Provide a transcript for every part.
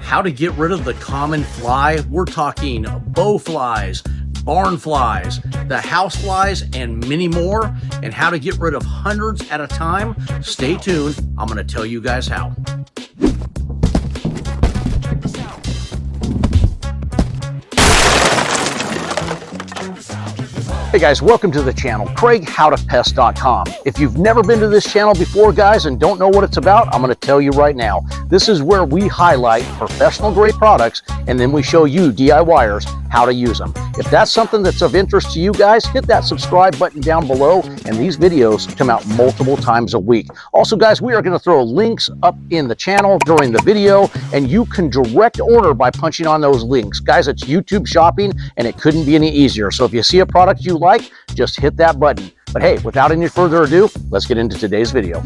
how to get rid of the common fly. We're talking bow flies, barn flies, the house flies, and many more, and how to get rid of hundreds at a time. Stay tuned. I'm going to tell you guys how. Hey guys, welcome to the channel, Craig, howtopest.com. If you've never been to this channel before, guys, and don't know what it's about, I'm going to tell you right now. This is where we highlight professional grade products, and then we show you DIYers how to use them. If that's something that's of interest to you guys, hit that subscribe button down below, and these videos come out multiple times a week. Also, guys, we are going to throw links up in the channel during the video, and you can direct order by punching on those links. Guys, it's YouTube shopping, and it couldn't be any easier. So if you see a product you like, just hit that button. But hey, without any further ado, let's get into today's video.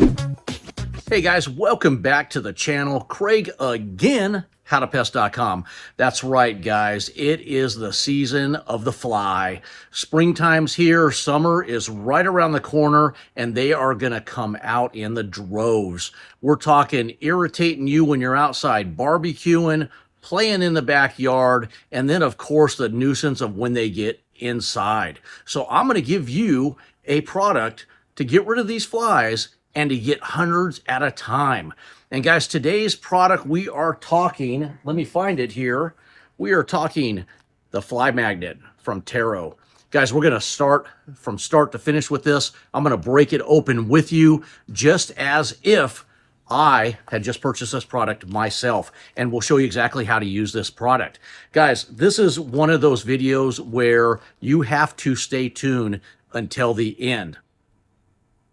Hey guys, welcome back to the channel. Craig again, howtopest.com. That's right, guys. It is the season of the fly. Springtime's here. Summer is right around the corner, and they are going to come out in the droves. We're talking irritating you when you're outside barbecuing, playing in the backyard, and then, of course, the nuisance of when they get inside. So I'm going to give you a product to get rid of these flies and to get hundreds at a time. And guys, today's product we are talking, let me find it here. We are talking the fly magnet from Terro. Guys, we're going to start from start to finish with this. I'm going to break it open with you just as if I had just purchased this product myself, and we'll show you exactly how to use this product. Guys, this is one of those videos where you have to stay tuned until the end.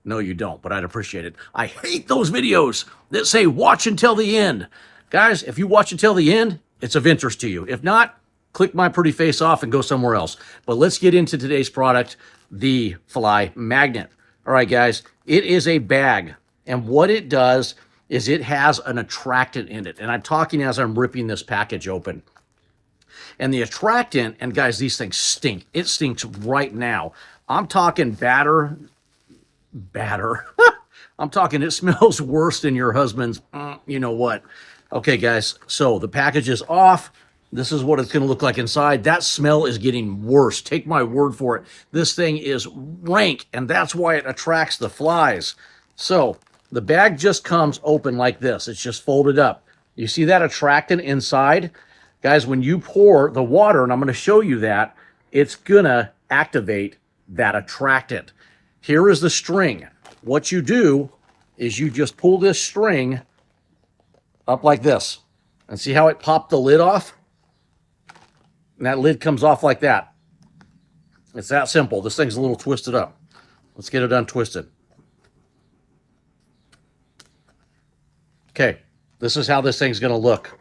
No, you don't, but I'd appreciate it. I hate those videos that say watch until the end. Guys, if you watch until the end, it's of interest to you. If not, click my pretty face off and go somewhere else. But let's get into today's product, the fly magnet. All right, guys, it is a bag, and what it does is it has an attractant in it. And I'm talking as I'm ripping this package open. And the attractant, and guys, these things stink. It stinks right now. I'm talking batter. I'm talking it smells worse than your husband's, you know what. Okay, guys, so the package is off. This is what it's going to look like inside. That smell is getting worse. Take my word for it. This thing is rank, and that's why it attracts the flies. So the bag just comes open like this. It's just folded up. You see that attractant inside? Guys, when you pour the water, and I'm going to show you that, it's going to activate that attractant. Here is the string. What you do is you just pull this string up like this. And see how it popped the lid off? And that lid comes off like that. It's that simple. This thing's a little twisted up. Let's get it untwisted. Okay, this is how this thing's going to look.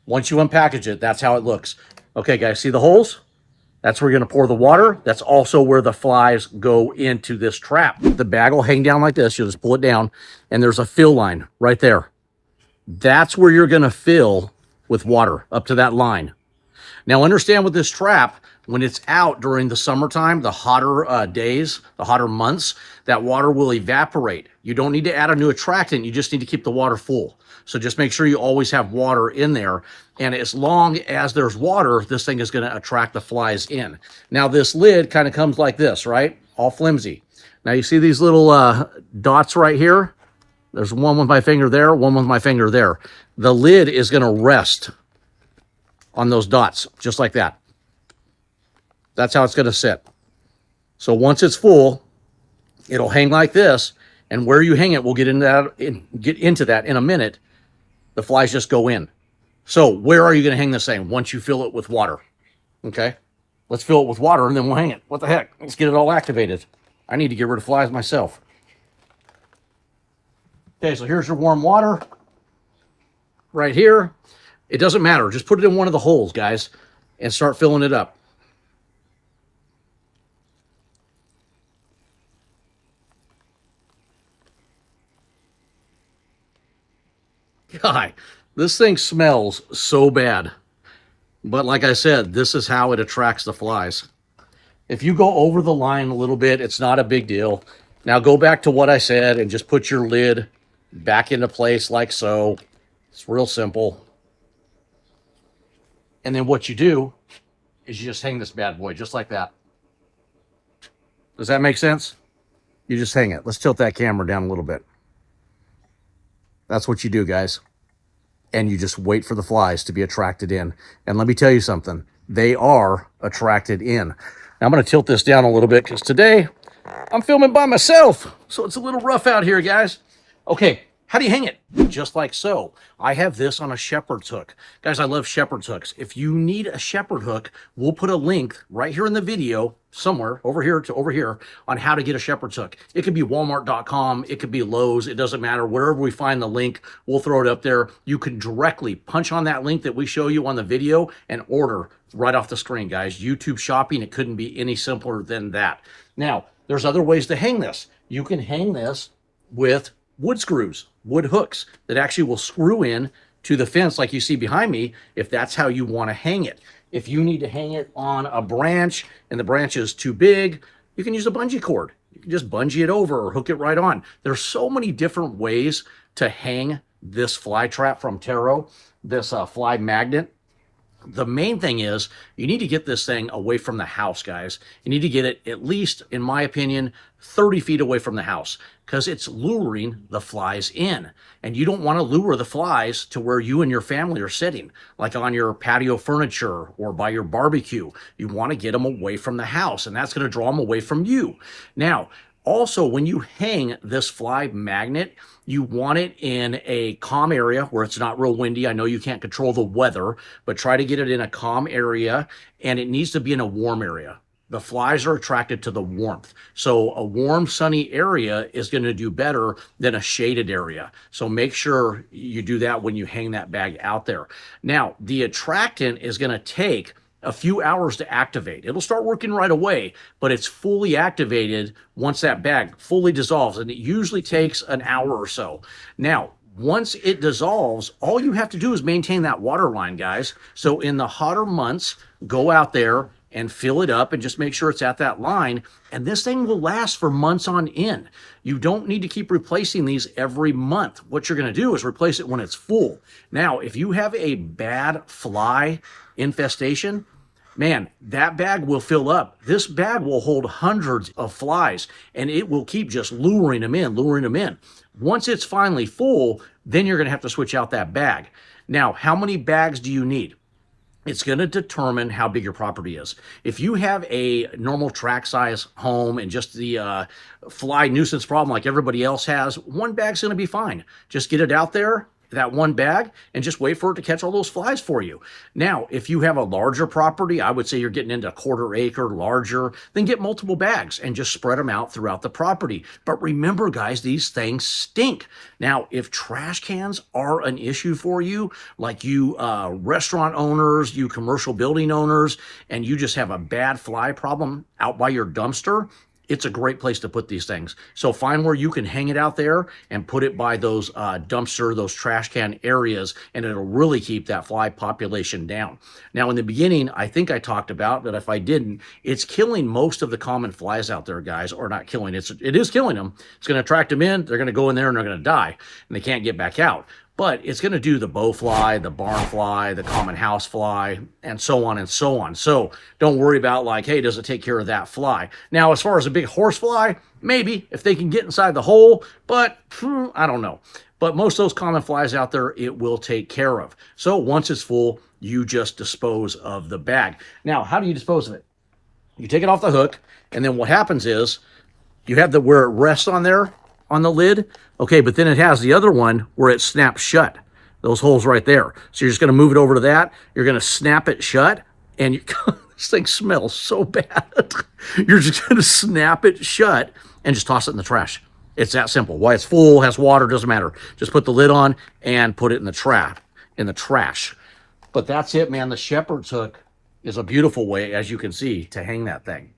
Once you unpackage it, that's how it looks. Okay, guys, see the holes? That's where you're going to pour the water. That's also where the flies go into this trap. The bag will hang down like this. You'll just pull it down, and there's a fill line right there. That's where you're going to fill with water up to that line. Now, understand with this trap, when it's out during the summertime, the hotter days, the hotter months, that water will evaporate. You don't need to add a new attractant. You just need to keep the water full. So just make sure you always have water in there. And as long as there's water, this thing is going to attract the flies in. Now, this lid kind of comes like this, right? All flimsy. Now, you see these little dots right here? There's one with my finger there, one with my finger there. The lid is going to rest on those dots, just like that. That's how it's going to sit. So once it's full, it'll hang like this, and where you hang it, we'll get into that in a minute. The flies just go in. So where are you going to hang this thing once you fill it with water? Okay, let's fill it with water, and then we'll hang it. What the heck? Let's get it all activated. I need to get rid of flies myself. Okay, so here's your warm water right here. It doesn't matter. Just put it in one of the holes, guys, and start filling it up. God, this thing smells so bad. But like I said, this is how it attracts the flies. If you go over the line a little bit, it's not a big deal. Now go back to what I said and just put your lid back into place like so. It's real simple. And then what you do is you just hang this bad boy just like that. Does that make sense? You just hang it. Let's tilt that camera down a little bit. That's what you do, guys. And you just wait for the flies to be attracted in. And let me tell you something. They are attracted in. Now I'm going to tilt this down a little bit because today I'm filming by myself. So it's a little rough out here, guys. Okay, how do you hang it? Just like so. I have this on a shepherd's hook. Guys, I love shepherd's hooks. If you need a shepherd hook, we'll put a link right here in the video, somewhere over here to over here, on how to get a shepherd's hook. It could be walmart.com, it could be Lowe's, it doesn't matter. Wherever we find the link, we'll throw it up there. You can directly punch on that link that we show you on the video and order right off the screen, guys. YouTube shopping, it couldn't be any simpler than that. Now, there's other ways to hang this. You can hang this with wood screws, wood hooks that actually will screw in to the fence like you see behind me, if that's how you want to hang it. If you need to hang it on a branch and the branch is too big, you can use a bungee cord. You can just bungee it over or hook it right on. There's so many different ways to hang this fly trap from Terro, this fly magnet. The main thing is you need to get this thing away from the house, guys. You need to get it at least, in my opinion, 30 feet away from the house because it's luring the flies in. And you don't want to lure the flies to where you and your family are sitting, like on your patio furniture or by your barbecue. You want to get them away from the house, and that's going to draw them away from you. Now, also, when you hang this fly magnet, you want it in a calm area where it's not real windy. I know you can't control the weather, but try to get it in a calm area, and it needs to be in a warm area. The flies are attracted to the warmth. So a warm, sunny area is going to do better than a shaded area. So make sure you do that when you hang that bag out there. Now, the attractant is going to take a few hours to activate. It'll start working right away, but it's fully activated once that bag fully dissolves, and it usually takes an hour or so. Now, once it dissolves, all you have to do is maintain that water line, guys. So in the hotter months, go out there and fill it up and just make sure it's at that line, and this thing will last for months on end. You don't need to keep replacing these every month. What you're going to do is replace it when it's full. Now, if you have a bad fly infestation, man, that bag will fill up. This bag will hold hundreds of flies, and it will keep just luring them in, luring them in. Once it's finally full, then you're going to have to switch out that bag. Now, how many bags do you need? It's going to determine how big your property is. If you have a normal tract size home and just the fly nuisance problem like everybody else has, one bag's going to be fine. Just get it out there, that one bag, and just wait for it to catch all those flies for you. Now, if you have a larger property, I would say you're getting into a quarter acre, larger, then get multiple bags and just spread them out throughout the property. But remember, guys, these things stink. Now, if trash cans are an issue for you, like you restaurant owners, you commercial building owners, and you just have a bad fly problem out by your dumpster, it's a great place to put these things. So find where you can hang it out there and put it by those dumpster, those trash can areas, and it'll really keep that fly population down. Now, in the beginning, I think I talked about, but if I didn't, it's killing most of the common flies out there, guys, or not killing. It is killing them. It's going to attract them in. They're going to go in there and they're going to die, and they can't get back out. But it's going to do the bow fly, the barn fly, the common house fly, and so on and so on. So don't worry about like, hey, does it take care of that fly? Now, as far as a big horse fly, maybe if they can get inside the hole, but I don't know. But most of those common flies out there, it will take care of. So once it's full, you just dispose of the bag. Now, how do you dispose of it? You take it off the hook, and then what happens is you have the where it rests on there, on the lid. Okay, but then it has the other one where it snaps shut. Those holes right there. So you're just going to move it over to that. You're going to snap it shut, and this thing smells so bad. You're just going to snap it shut and just toss it in the trash. It's that simple. Why it's full, has water, doesn't matter. Just put the lid on and put it in the trash. But that's it, man. The shepherd's hook is a beautiful way, as you can see, to hang that thing.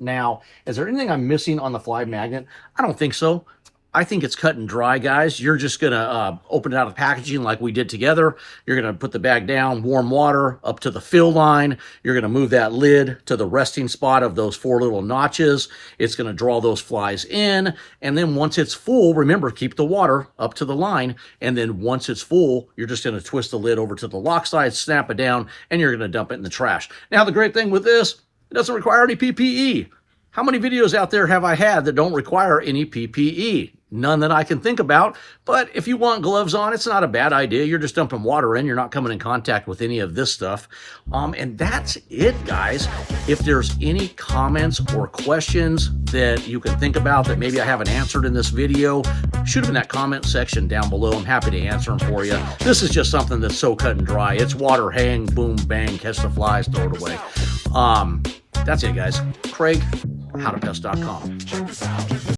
Now, is there anything I'm missing on the fly magnet? I don't think so. I think it's cut and dry, guys. You're just going to open it out of the packaging like we did together. You're going to put the bag down, warm water up to the fill line. You're going to move that lid to the resting spot of those 4 little notches. It's going to draw those flies in. And then once it's full, remember, keep the water up to the line. And then once it's full, you're just going to twist the lid over to the lock side, snap it down, and you're going to dump it in the trash. Now, the great thing with this, it doesn't require any PPE. How many videos out there have I had that don't require any PPE? None that I can think about, but if you want gloves on, it's not a bad idea. You're just dumping water in. You're not coming in contact with any of this stuff. And that's it, guys. If there's any comments or questions that you can think about that maybe I haven't answered in this video, shoot them in that comment section down below. I'm happy to answer them for you. This is just something that's so cut and dry. It's water, hang, boom, bang, catch the flies, throw it away. That's it, guys. Craig, howtopest.com.